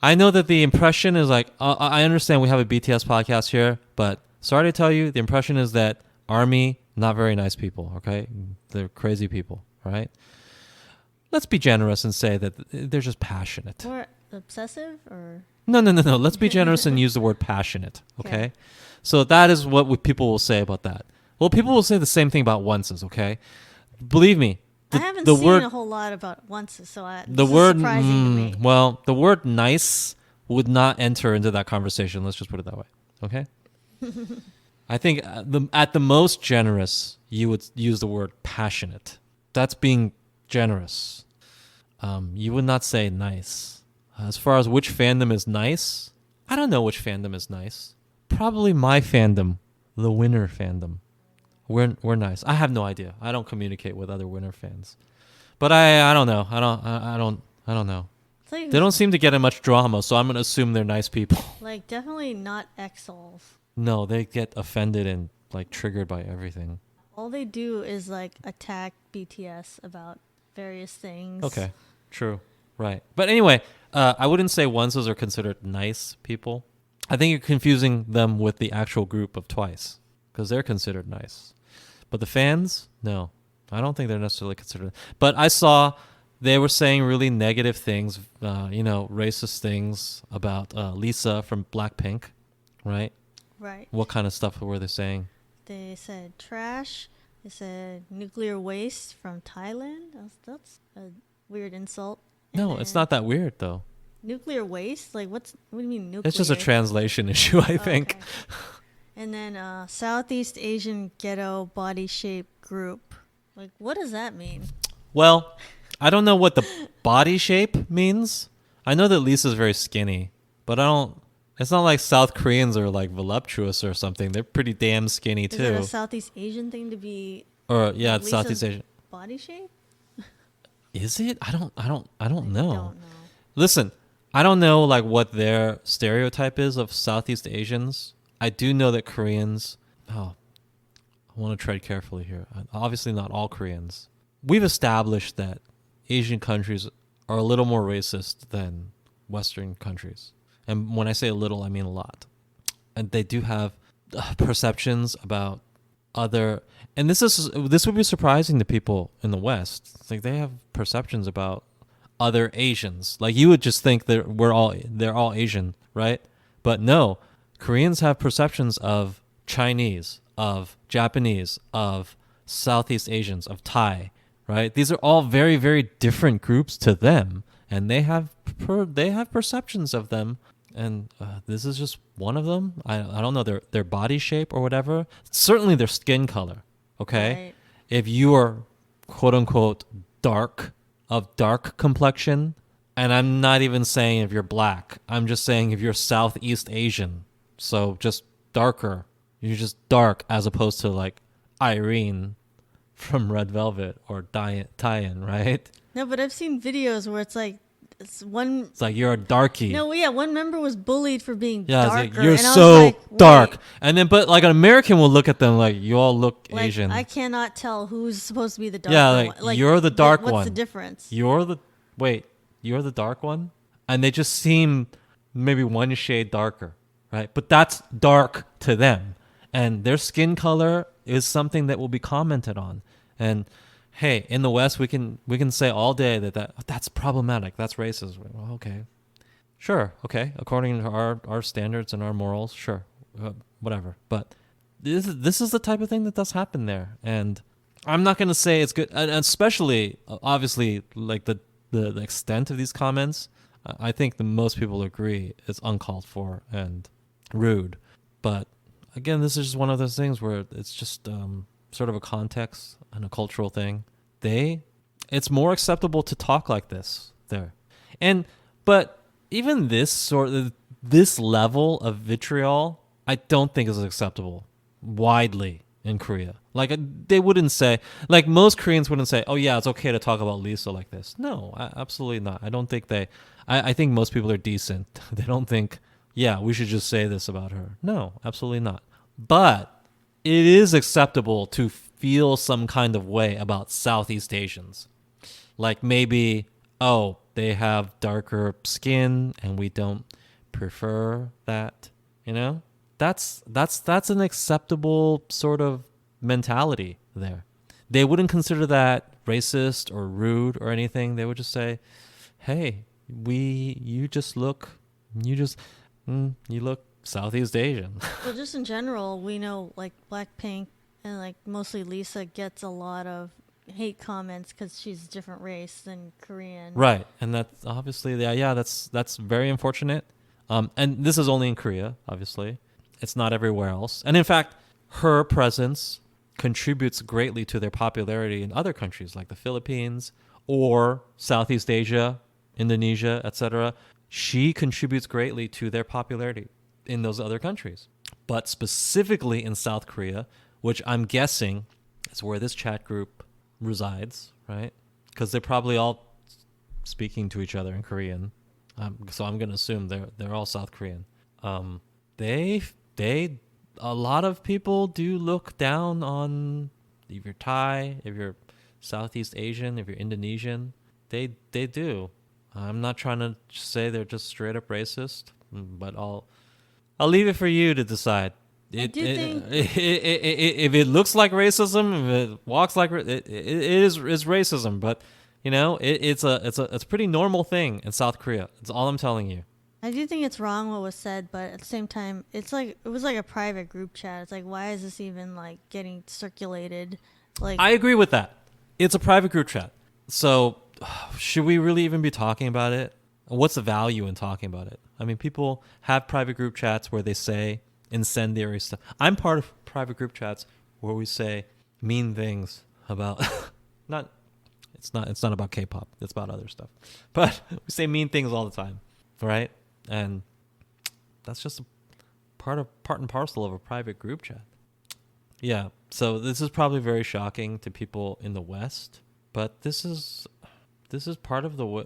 I know that the impression is like, I understand we have a BTS podcast here, but sorry to tell you, the impression is that ARMY, not very nice people, okay? They're crazy people, right? Let's be generous and say that they're just passionate. Or obsessive or... No. Let's be generous and use the word passionate, okay? So that is what people will say about that. Well, people will say the same thing about onces, okay? Believe me. I haven't seen a whole lot about onces, so this is surprising to me. Well, the word nice would not enter into that conversation. Let's just put it that way, okay? I think at the most generous, you would use the word passionate. That's being generous. You would not say nice. As far as which fandom is nice, I don't know which fandom is nice. Probably my fandom, the Winner fandom. We're nice. I have no idea. I don't communicate with other Winner fans, but I don't know. I don't know. They don't seem to get in much drama, so I'm gonna assume they're nice people. Like definitely not EXILs. No, they get offended and like triggered by everything. All they do is like attack BTS about various things. Okay, true, right. But anyway, I wouldn't say onces are considered nice people. I think you're confusing them with the actual group of TWICE because they're considered nice. But the fans, no, I don't think they're necessarily considered. But I saw they were saying really negative things, racist things about Lisa from Blackpink, right? Right. What kind of stuff were they saying? They said trash. They said nuclear waste from Thailand. That's a weird insult. No, it's not that weird though. Nuclear waste? Like what do you mean nuclear? It's just a translation issue, I think. Okay. And then Southeast Asian Ghetto Body Shape Group. Like, what does that mean? Well, I don't know what the body shape means. I know that Lisa's very skinny, but it's not like South Koreans are like voluptuous or something. They're pretty damn skinny too. Is it a Southeast Asian thing to be? Or yeah, it's Southeast Asian. Body shape? Is it? I don't know. Don't know. Listen, I don't know like what their stereotype is of Southeast Asians. I do know that Koreans. Oh, I want to tread carefully here. Obviously, not all Koreans. We've established that Asian countries are a little more racist than Western countries. And when I say a little, I mean a lot. And they do have perceptions about other, and this would be surprising to people in the West. It's like they have perceptions about other Asians. Like you would just think that they're all Asian, right? But no, Koreans have perceptions of Chinese, of Japanese, of Southeast Asians, of Thai, right? These are all very, very different groups to them, and they have perceptions of them. And this is just one of them. I don't know their body shape or whatever. Certainly their skin color. Okay, Right. If you are quote unquote dark complexion, and I'm not even saying if you're black. I'm just saying if you're Southeast Asian, so just darker. You're just dark as opposed to like Irene from Red Velvet or Tyen, right? No, but I've seen videos where it's like It's like you're a darkie. No, yeah, one member was bullied for being Yeah, darker. it's like, you're and I was so like, dark. wait, And then, but like an American will look at them like, you all look like, Asian. I cannot tell who's supposed to be the dark Yeah, one. like, you're the dark what's one. What's the difference? You're the dark one? And they just seem maybe one shade darker, right? But that's dark to them. And their skin color is something that will be commented on. And hey, in the West, we can say all day that's problematic. That's racist. Well, okay. Sure. Okay. According to our standards and our morals, sure. Whatever. But this is the type of thing that does happen there. And I'm not going to say it's good. And especially, obviously, like the extent of these comments, I think the most people agree it's uncalled for and rude. But again, this is just one of those things where it's just sort of a context and a cultural thing. It's more acceptable to talk like this there. But even this level of vitriol, I don't think is acceptable widely in Korea. Like they wouldn't say, like most Koreans wouldn't say, oh yeah, it's okay to talk about Lisa like this. No, absolutely not. I don't think I think most people are decent. They don't think, yeah, we should just say this about her. No, absolutely not. But it is acceptable to feel some kind of way about Southeast Asians. Like maybe, oh, they have darker skin and we don't prefer that, you know? That's an acceptable sort of mentality there. They wouldn't consider that racist or rude or anything. They would just say, "Hey, you look Southeast Asian." Well, just in general, we know like Blackpink and like mostly Lisa gets a lot of hate comments because she's a different race than Korean. Right, and that's obviously that's very unfortunate. And this is only in Korea, obviously. It's not everywhere else. And in fact, her presence contributes greatly to their popularity in other countries like the Philippines or Southeast Asia, Indonesia, etc. She contributes greatly to their popularity in those other countries. But specifically in South Korea, which I'm guessing is where this chat group resides, right? Because they're probably all speaking to each other in Korean. So I'm going to assume they're all South Korean. A lot of people do look down on if you're Thai, if you're Southeast Asian, if you're Indonesian. They do. I'm not trying to say they're just straight up racist, but I'll leave it for you to decide. If it looks like racism, if it walks like it is racism, but you know it's a pretty normal thing in South Korea. That's all I'm telling you. I do think it's wrong what was said, but at the same time, it was like a private group chat. It's like, why is this even like getting circulated? Like, I agree with that. It's a private group chat. So should we really even be talking about it? What's the value in talking about it? I mean, people have private group chats where they say incendiary stuff. I'm part of private group chats where we say mean things about it's not about K-pop. It's about other stuff. But we say mean things all the time, right? And that's just a part and parcel of a private group chat. Yeah. So this is probably very shocking to people in the West, but this is part of the way.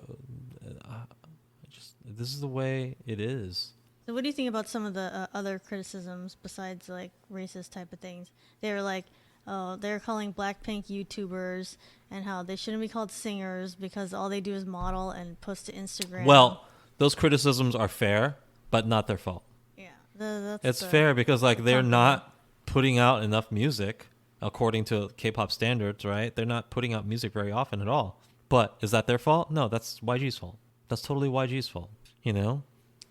This is the way it is. So what do you think about some of the other criticisms besides like racist type of things? They were like, oh, they're calling Blackpink YouTubers and how they shouldn't be called singers because all they do is model and post to Instagram. Well, those criticisms are fair, but not their fault. Yeah, it's fair because like they're not putting out enough music according to K-pop standards, right? They're not putting out music very often at all. But is that their fault? No, that's YG's fault. That's totally YG's fault, you know?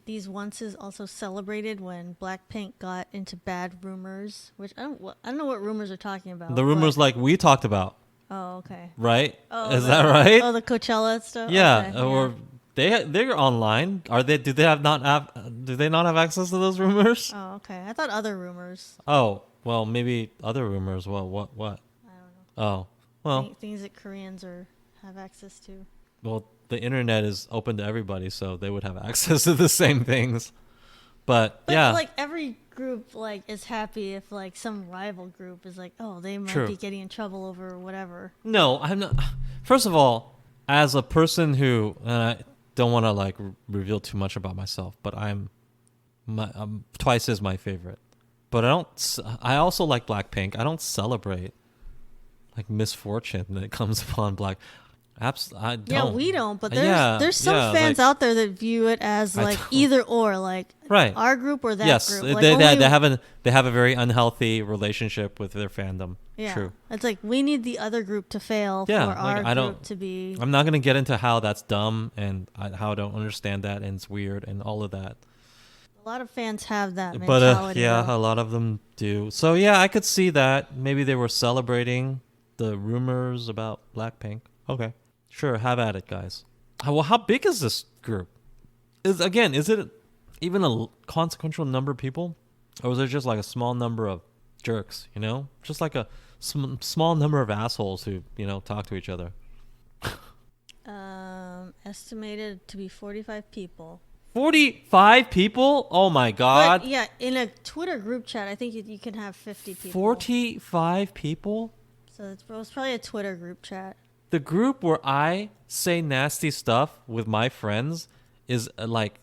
These onces also celebrated when Blackpink got into bad rumors, which I don't know what rumors are talking about. The rumors like we talked about. Oh, okay. Right? Oh, is that right? Oh, the Coachella stuff. Yeah, okay, or they're online. Are they? Do they not have access to those rumors? Oh, okay. I thought other rumors. Oh, well, maybe other rumors. Well, what? I don't know. Oh, well, things that Koreans have access to. Well, the internet is open to everybody, so they would have access to the same things. But yeah, like every group like is happy if like some rival group is like, oh, they might be getting in trouble over whatever. No, I'm not. First of all, as a person who, and I don't want to like reveal too much about myself, but Twice is my favorite. But I also like Blackpink. I don't celebrate like misfortune that comes upon Black. I don't. Yeah, we don't. But there's some fans out there that view it as like either or, like our group or that group. Yes, like they have a very unhealthy relationship with their fandom. Yeah, true. It's like we need the other group to fail for our group to be. I'm not gonna get into how that's dumb and how I don't understand that and it's weird and all of that. A lot of fans have that mentality. But a lot of them do. So yeah, I could see that. Maybe they were celebrating the rumors about Blackpink. Okay. Sure, have at it, guys. Well, how big is this group? Is it even a consequential number of people? Or is it just like a small number of jerks, you know? Just like a small number of assholes who, you know, talk to each other. Estimated to be 45 people. 45 people? Oh my God. But, yeah, in a Twitter group chat, I think you can have 50 people. 45 people? So it was probably a Twitter group chat. The group where I say nasty stuff with my friends is like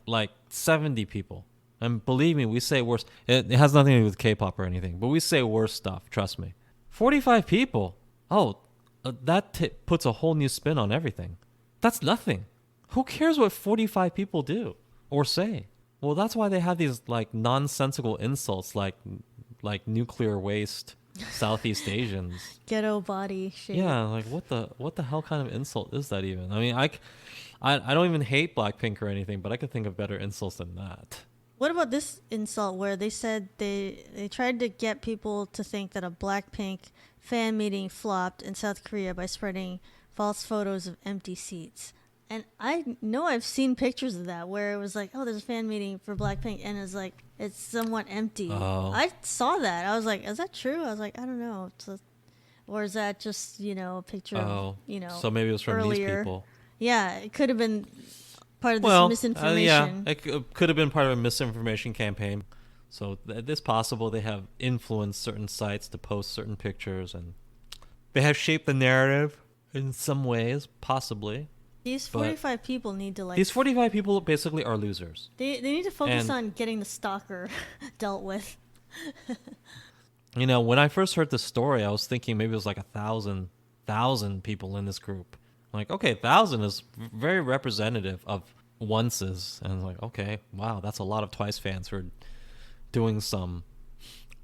70 people. And believe me, we say worse. It has nothing to do with K-pop or anything, but we say worse stuff. Trust me. 45 people. Oh, that puts a whole new spin on everything. That's nothing. Who cares what 45 people do or say? Well, that's why they have these like nonsensical insults like nuclear waste. Southeast Asians, ghetto body shape. Yeah, like what the hell kind of insult is that even? I mean, I don't even hate Blackpink or anything, but I could think of better insults than that. What about this insult where they said they tried to get people to think that a Blackpink fan meeting flopped in South Korea by spreading false photos of empty seats? And I know I've seen pictures of that where it was like, oh, there's a fan meeting for Blackpink, and it's somewhat empty. Oh. I saw that. I was like, is that true? I was like, I don't know. Or is that just, a picture of, so maybe it was from earlier. These people. Yeah, it could have been part of this misinformation. It could have been part of a misinformation campaign. So it's possible they have influenced certain sites to post certain pictures, and they have shaped the narrative in some ways, possibly. These 45 people need to These 45 people basically are losers. They need to focus on getting the stalker dealt with. When I first heard the story, I was thinking maybe it was like 1,000 people in this group. Like, okay, 1,000 is very representative of onces. And I was like, okay, wow, that's a lot of Twice fans who are doing some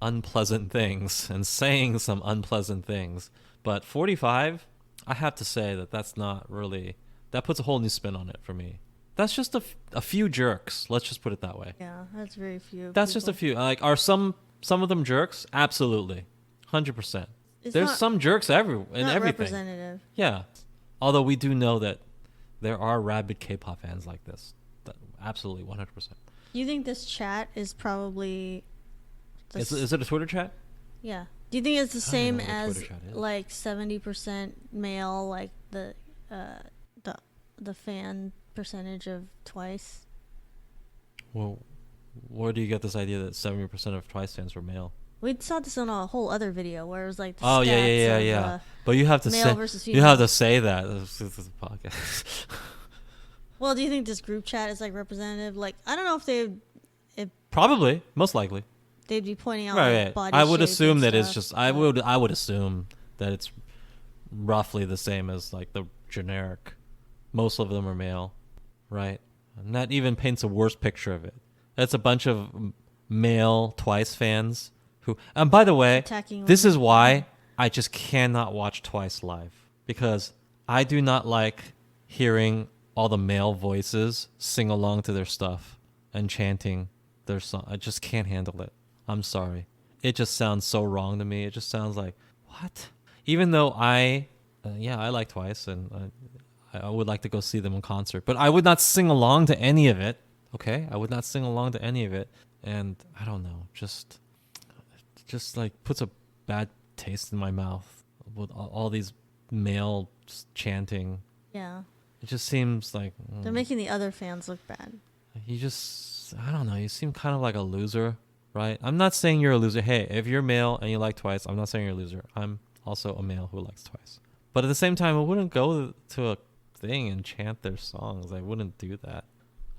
unpleasant things and saying some unpleasant things. But 45, I have to say that's not really... That puts a whole new spin on it for me. That's just a few jerks. Let's just put it that way. Yeah, that's very few. That's just a few. Like, are some of them jerks? Absolutely, 100%. There's some jerks in everything. Representative. Yeah, although we do know that there are rabid K-pop fans like this. Absolutely, 100%. You think this chat is probably? Is it a Twitter chat? Yeah. Do you think it's the same as like 70% male, like the fan percentage of Twice? Well, where do you get this idea that 70% of Twice fans were male? We saw this on a whole other video where it was like the stats of, but you have to male say versus female. You have to say that. This is a podcast. Well, do you think this group chat is like representative? Like, I don't know if probably, most likely. they'd be pointing out Right, like right. body I would shape assume and that it's stuff, just but- I would assume that it's roughly the same as like the generic. Most of them are male, right? And that even paints a worse picture of it. That's a bunch of male Twice fans who, and by the way, Attacking this women. is why I just cannot watch Twice live, because I do not like hearing all the male voices sing along to their stuff and chanting their song. I just can't handle it. I'm sorry. It just sounds so wrong to me. It just sounds like, what? Even though I like Twice, and I would like to go see them in concert, but I would not sing along to any of it. Okay, I would not sing along to any of it, and I don't know, just like puts a bad taste in my mouth with all these male chanting. Yeah. It just seems like They're making the other fans look bad. you just, I don't know, you seem kind of like a loser, right? I'm not saying you're a loser. Hey, if you're male and you like Twice, I'm not saying you're a loser. I'm also a male who likes Twice. But at the same time, I wouldn't go to a thing and chant their songs. I wouldn't do that.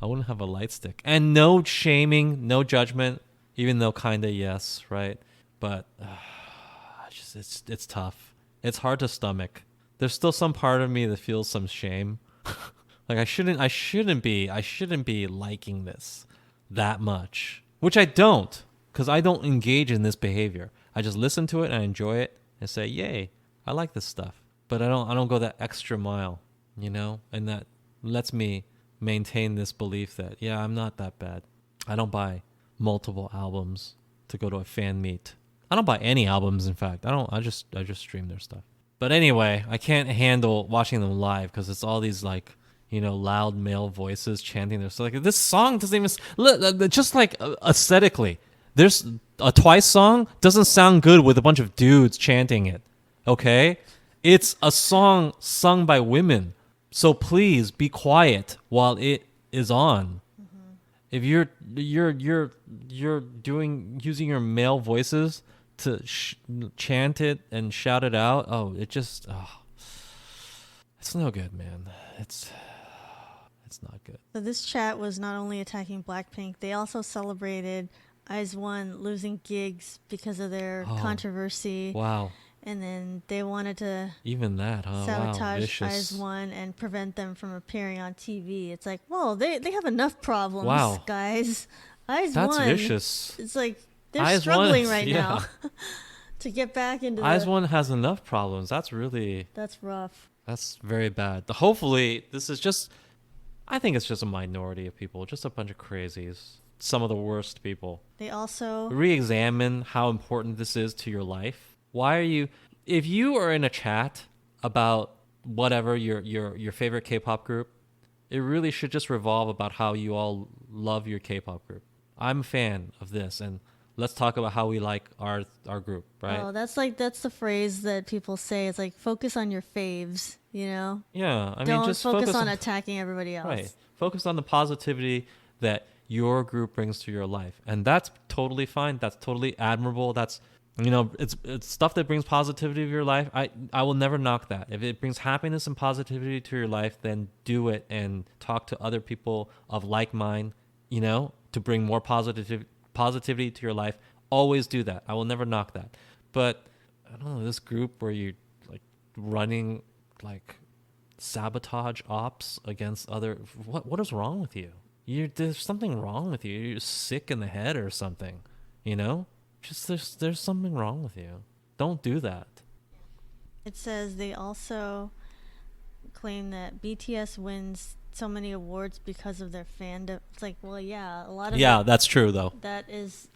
I wouldn't have a light stick. And no shaming, no judgment, even though kind of yes, right? But it's tough. It's hard to stomach. There's still some part of me that feels some shame. Like I shouldn't be liking this that much, which I don't, because I don't engage in this behavior. I just listen to it and I enjoy it and say, "Yay, I like this stuff." But I don't go that extra mile, and that lets me maintain this belief that, yeah, I'm not that bad. I don't buy multiple albums to go to a fan meet. I don't buy any albums, in fact. I just stream their stuff. But anyway, I can't handle watching them live because it's all these like, loud male voices chanting their stuff. Like this song doesn't even just like aesthetically. There's a Twice song doesn't sound good with a bunch of dudes chanting it. Okay? It's a song sung by women. So please be quiet while it is on. Mm-hmm. If you're using your male voices to chant it and shout it out, it's no good, man. It's not good. So this chat was not only attacking Blackpink, they also celebrated IZ*ONE losing gigs because of their controversy. Wow. And then they wanted to even that, huh? sabotage Wow, IZ*ONE and prevent them from appearing on TV. It's like, whoa, they have enough problems, wow, guys. IZ*ONE, that's vicious. It's like they're IZ*ONE, struggling right now to get back into IZ*ONE has enough problems. That's rough. That's very bad. Hopefully, I think it's just a minority of people, just a bunch of crazies. Some of the worst people. They also re-examine how important this is to your life. Why are you, if you are in a chat about whatever your favorite K-pop group, it really should just revolve about how you all love your K-pop group. I'm a fan of this, and let's talk about how we like our group, right? Oh, that's the phrase that people say. It's like, focus on your faves, Yeah, Don't just focus on attacking everybody else. Right. Focus on the positivity that your group brings to your life, and that's totally fine. That's totally admirable. That's it's stuff that brings positivity to your life. I will never knock that. If it brings happiness and positivity to your life, then do it and talk to other people of like mind, to bring more positivity to your life. Always do that. I will never knock that. But I don't know, this group where you're like running like sabotage ops against other, what is wrong with you? There's something wrong with you. You're sick in the head or something, Just there's something wrong with you. Don't do that. It says they also claim that BTS wins so many awards because of their fandom. It's like, well, yeah, a lot of that's true though. that is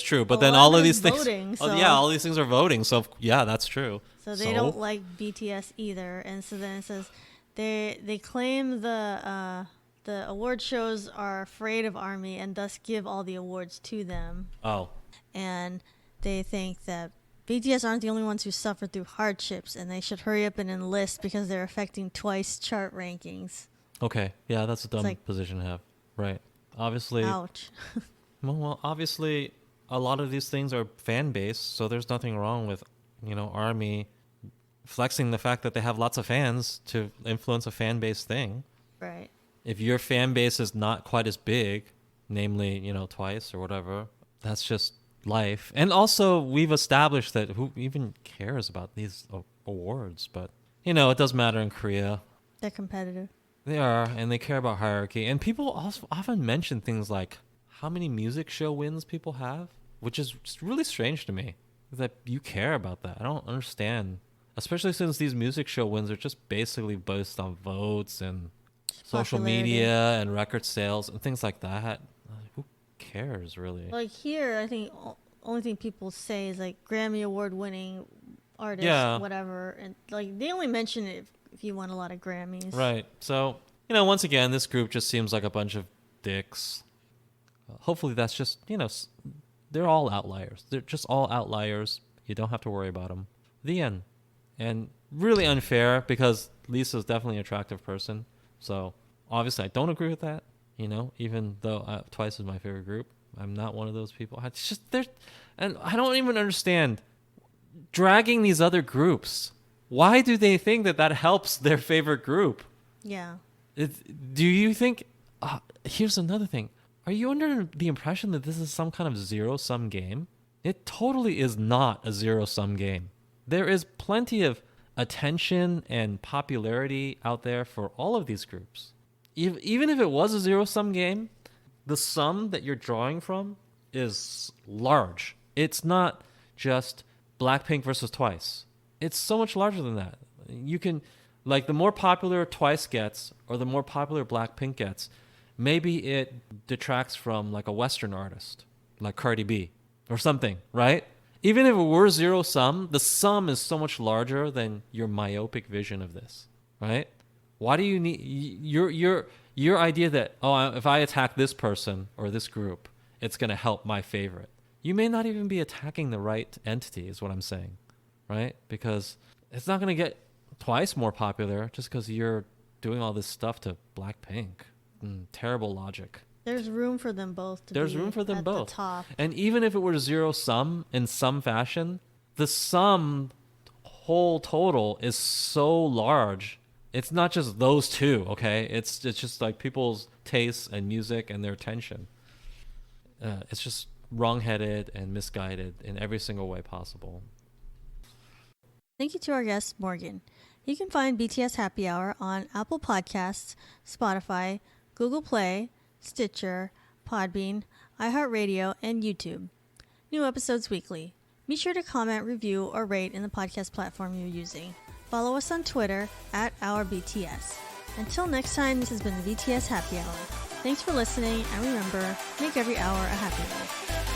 true. But then all of these things, voting, all these things are voting. So yeah, that's true. So they don't like BTS either, and so then it says they claim the award shows are afraid of ARMY and thus give all the awards to them. Oh. And they think that BTS aren't the only ones who suffer through hardships, and they should hurry up and enlist because they're affecting Twice chart rankings. Okay, yeah, that's a dumb position to have. Right. Obviously. Ouch. well, obviously, a lot of these things are fan-based, so there's nothing wrong with, ARMY flexing the fact that they have lots of fans to influence a fan-based thing. Right. If your fan base is not quite as big, namely, Twice or whatever, that's just life. And also, we've established that who even cares about these awards? But, you know, it does matter in Korea. They're competitive. They are, and they care about hierarchy. And people also often mention things like how many music show wins people have, which is really strange to me. That you care about that. I don't understand. Especially since these music show wins are just basically based on votes and social media and record sales and things like that. Who cares, really? Like here, I think only thing people say is like Grammy Award winning artist, whatever. And like they only mention it if you won a lot of Grammys. Right. So, you know, once again, this group just seems like a bunch of dicks. Hopefully that's just, you know, they're all outliers. They're just all outliers. You don't have to worry about them. The end. And really unfair because Lisa's definitely an attractive person. So obviously I don't agree with that, you know, even though Twice is my favorite group. I'm not one of those people. It's just and I don't even understand dragging these other groups. Why do they think that helps their favorite group? Yeah. Do you think, here's another thing. Are you under the impression that this is some kind of zero-sum game? It totally is not a zero-sum game. There is plenty of attention and popularity out there for all of these groups. Even if it was a zero-sum game, the sum that you're drawing from is large. It's not just Blackpink versus Twice. It's so much larger than that. You can, like, the more popular Twice gets or the more popular Blackpink gets, maybe it detracts from, like, a Western artist, like Cardi B or something, right? Even if it were zero sum, the sum is so much larger than your myopic vision of this, right? Why do you need your idea that, if I attack this person or this group, it's going to help my favorite? You may not even be attacking the right entity, is what I'm saying, right? Because it's not going to get Twice more popular just because you're doing all this stuff to Blackpink. Terrible logic. There's room for them both to There's be room for them at both. the top. And even if it were zero sum in some fashion, the sum whole total is so large. It's not just those two, okay? It's just like people's tastes and music and their attention. It's just wrong-headed and misguided in every single way possible. Thank you to our guest, Morgan. You can find BTS Happy Hour on Apple Podcasts, Spotify, Google Play, Stitcher, Podbean, iHeartRadio, and YouTube. New episodes weekly. Be sure to comment, review, or rate in the podcast platform you're using. Follow us on Twitter @OurBTS. Until next time, this has been the BTS Happy Hour. Thanks for listening, and remember, make every hour a happy one.